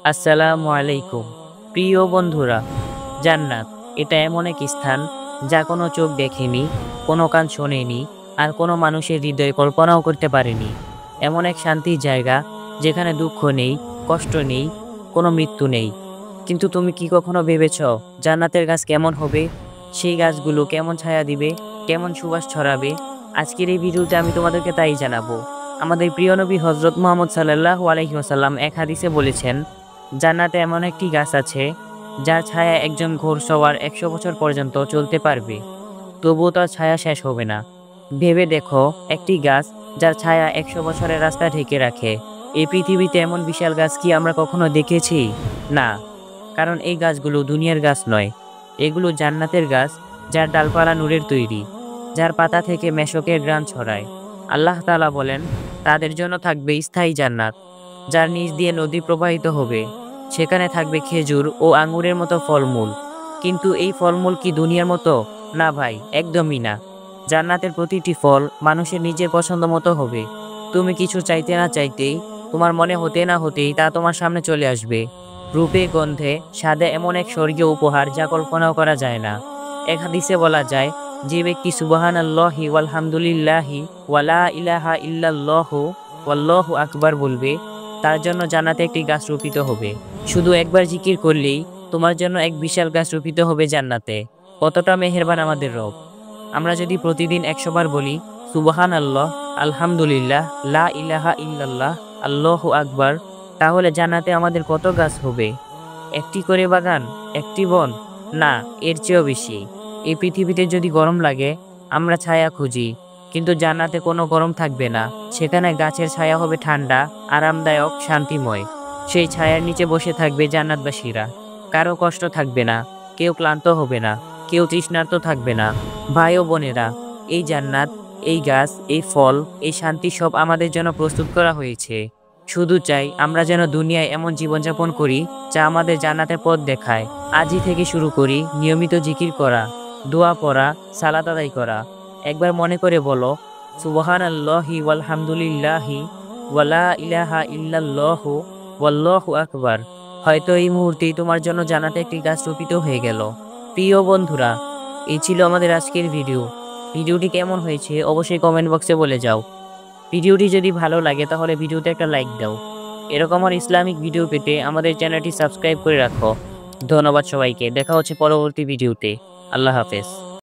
আসসালামু আলাইকুম। প্রিয় বন্ধুরা, জান্নাত এটা এমন এক স্থান যা কোনো চোখ দেখেনি, কোনো কান শোনেনি, আর কোনো মানুষের হৃদয়ে কল্পনাও করতে পারেনি। এমন এক শান্তির জায়গা যেখানে দুঃখ নেই, কষ্ট নেই, কোনো মৃত্যু নেই। কিন্তু তুমি কি কখনো ভেবেছ জান্নাতের গাছ কেমন হবে? সেই গাছগুলো কেমন ছায়া দিবে, কেমন সুবাস ছড়াবে? আজকের এই ভিডিওতে আমি তোমাদেরকে তাই জানাবো। আমাদের প্রিয় নবী হজরত মুহাম্মদ সাল্লাল্লাহু আলাইহি ওয়াসাল্লাম এক হাদিসে বলেছেন, জান্নাতে এমন একটি গাছ আছে যার ছায়া একজন ঘোড়সওয়ার 100 বছর পর্যন্ত চলতে পারবে, তবুও তার ছায়া শেষ হবে না। ভেবে দেখো, একটি গাছ যার ছায়া 100 বছরের রাস্তা ঢেকে রাখে। এই পৃথিবীতে এমন বিশাল গাছ কি আমরা কখনো দেখেছি? না, কারণ এই গাছগুলো দুনিয়ার গাছ নয়। এগুলো জান্নাতের গাছ, যার ডালপালা নূরের তৈরি, যার পাতা থেকে মেশকের ঘ্রাণ ছড়ায়। আল্লাহ তাআলা বলেন, তাদের জন্য থাকবে স্থায়ী জান্নাত, যার নিচ দিয়ে নদী প্রবাহিত হবে। সেখানে থাকবে খেজুর ও আঙ্গুরের মতো ফলমূল। কিন্তু এই ফলমূল কি দুনিয়ার মতো? না ভাই, একদমই না। জান্নাতের প্রতিটি ফল মানুষের নিজের পছন্দ মতো হবে। তুমি কিছু চাইতে না চাইতেই, তোমার মনে হতে না হতেই তা তোমার সামনে চলে আসবে। রূপে, গন্ধে, স্বাদে এমন এক স্বর্গীয় উপহার যা কল্পনাও করা যায় না। এক হাদিসে বলা যায়, যে ব্যক্তি সুবহানাল্লাহি ওয়ালহামদুলিল্লাহি ওয়ালা ইলাহা ইল্লাল্লাহু ওয়াল্লাহু আকবার বলবে, তার জন্য জান্নাতে একটি গাছ রোপিত হবে। শুধু একবার জিকির করলেই তোমার জন্য এক বিশাল গাছ রোপিত হবে জান্নাতে। কতটা মেহেরবান আমাদের রব! আমরা যদি প্রতিদিন 100 বার বলি সুবহানাল্লাহ, আলহামদুলিল্লাহ, লা ইলাহা ইল্লাল্লাহ, আল্লাহু আকবার, তাহলে জান্নাতে আমাদের কত গাছ হবে? একটি করে বাগান? একটি বন? না, এর চেয়েও বেশি। এই পৃথিবীতে যদি গরম লাগে, আমরা ছায়া খুঁজি, কিন্তু জান্নাতে কোনো গরম থাকবে না। সেখানে গাছের ছায়া হবে ঠান্ডা, আরামদায়ক, শান্তিময়। সেই ছায়ার নিচে বসে থাকবে জান্নাতবাসীরা। কারো কষ্ট থাকবে না, কেউ ক্লান্ত হবে না, কেউ তৃষ্ণার্ত থাকবে না। ভাই ও বোনেরা, এই জান্নাত, এই গাছ, এই ফল, এই শান্তি সব আমাদের জন্য প্রস্তুত করা হয়েছে। শুধু চাই আমরা যেন দুনিয়ায় এমন জীবনযাপন করি যা আমাদের জান্নাতের পথ দেখায়। আজই থেকে শুরু করি নিয়মিত জিকির করা, দোয়া পড়া, সালাত আদায় করা। একবার মনে করে বলো, সুবহানাল্লাহি ওয়ালহামদুলিল্লাহি ওয়ালা ইলাহা ইল্লাল্লাহু ওয়াল্লাহু আকবার। হয়তো এই মুহূর্তেই তোমার জন্য জান্নাতে একটি গাছ রোপিত হয়ে গেল। প্রিয় বন্ধুরা, এই ছিল আমাদের আজকের ভিডিও। ভিডিওটি কেমন হয়েছে অবশ্যই কমেন্ট বক্সে বলে যাও। ভিডিওটি যদি ভালো লাগে তাহলে ভিডিওতে একটা লাইক দাও। এরকম আর ইসলামিক ভিডিও পেতে আমাদের চ্যানেলটি সাবস্ক্রাইব করে রাখো। ধন্যবাদ সবাইকে। দেখা হচ্ছে পরবর্তী ভিডিওতে। আল্লাহ হাফেজ।